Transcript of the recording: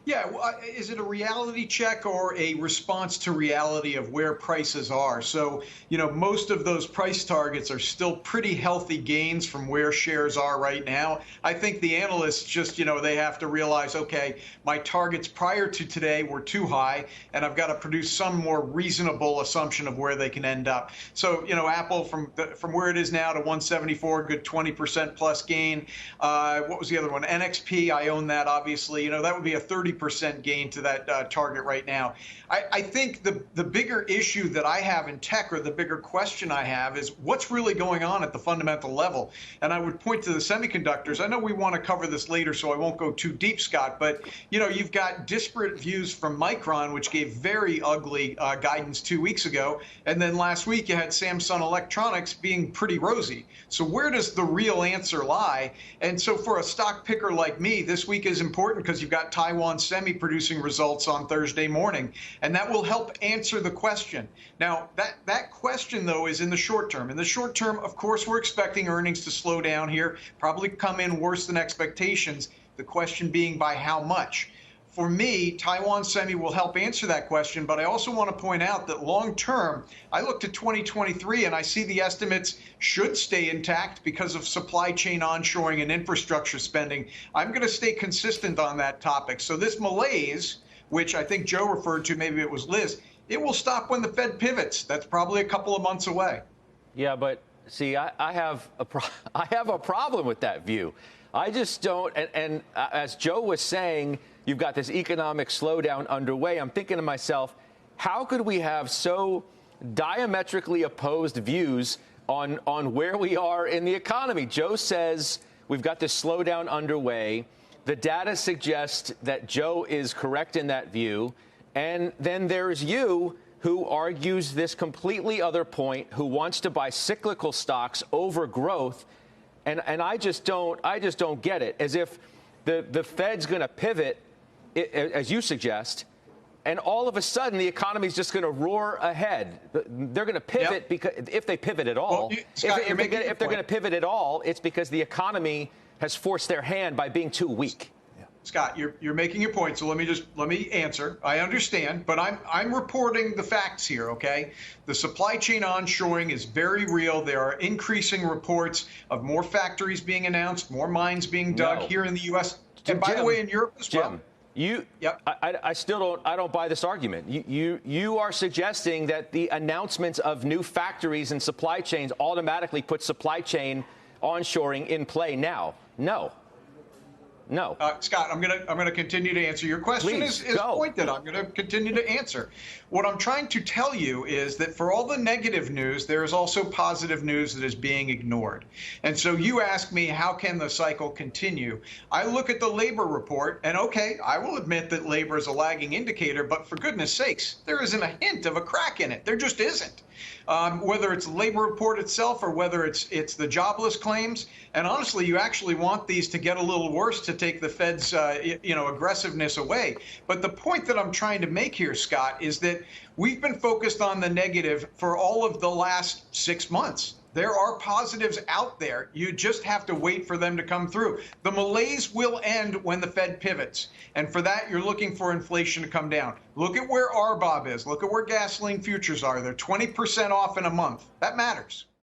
Yeah, well, is it a reality check or a response to reality of where prices are? So, most of those price targets are still pretty healthy gains from where shares are right now. I think the analysts just, they have to realize, okay, my targets prior to today were too high, and I've got to produce some more reasonable assumption of where they can end up. So, Apple from where it is now to 174, good 20% plus gain. What was the other one? NXP, I own that, obviously. That would be a 30% gain to that target right now. I think the bigger issue that I have in tech, or the bigger question I have, is what's really going on at the fundamental level. And I would point to the semiconductors. I know we want to cover this later, so I won't go too deep, Scott, but you've got disparate views from Micron, which gave very ugly guidance 2 weeks ago. And then last week you had Samsung Electronics being pretty rosy. So where does the real answer lie? And so for a stock picker like me, this week is important because you've got Taiwan Semi producing results on Thursday morning, and that will help answer the question. Now, that question, though, is in the short term. In the short term, of course, we're expecting earnings to slow down here, probably come in worse than expectations. The question being by how much? For me, Taiwan Semi will help answer that question, but I also want to point out that long term, I looked at 2023 and I see the estimates should stay intact because of supply chain onshoring and infrastructure spending. I'm going to stay consistent on that topic. So this malaise, which I think Joe referred to, maybe it was Liz, it will stop when the Fed pivots. That's probably a couple of months away. Yeah, but see, I have a problem with that view. I just don't. And as Joe was saying, you've got this economic slowdown underway. I'm thinking to myself, how could we have so diametrically opposed views on where we are in the economy? Joe says we've got this slowdown underway. The data suggests that Joe is correct in that view. And then there's you, who argues this completely other point, who wants to buy cyclical stocks over growth. And I just don't get it. As if the Fed's going to pivot, as you suggest, and all of a sudden the economy is just going to roar ahead. They're going to pivot because if they pivot at all, well, Scott, if they're going to pivot at all, it's because the economy has forced their hand by being too weak. Scott, you're making your point, so let me answer. I understand, but I'm reporting the facts here, okay? The supply chain onshoring is very real. There are increasing reports of more factories being announced, more mines being dug here in the U.S. And by the way, in Europe as well. I still don't buy this argument. You are suggesting that the announcements of new factories and supply chains automatically put supply chain onshoring in play now. No. Scott, I'm gonna continue to answer your question. Please, is pointed. I'm gonna continue to answer. What I'm trying to tell you is that for all the negative news, there is also positive news that is being ignored. And so you ask me, how can the cycle continue? I look at the labor report, and okay, I will admit that labor is a lagging indicator, but for goodness sakes, there isn't a hint of a crack in it. There just isn't. Whether it's the labor report itself or whether it's the jobless claims. And honestly, you actually want these to get a little worse to take the Fed's aggressiveness away. But the point that I'm trying to make here, Scott, is that we've been focused on the negative for all of the last 6 months. There are positives out there. You just have to wait for them to come through. The malaise will end when the Fed pivots. And for that, you're looking for inflation to come down. Look at where RBOB is. Look at where gasoline futures are. They're 20% off in a month. That matters.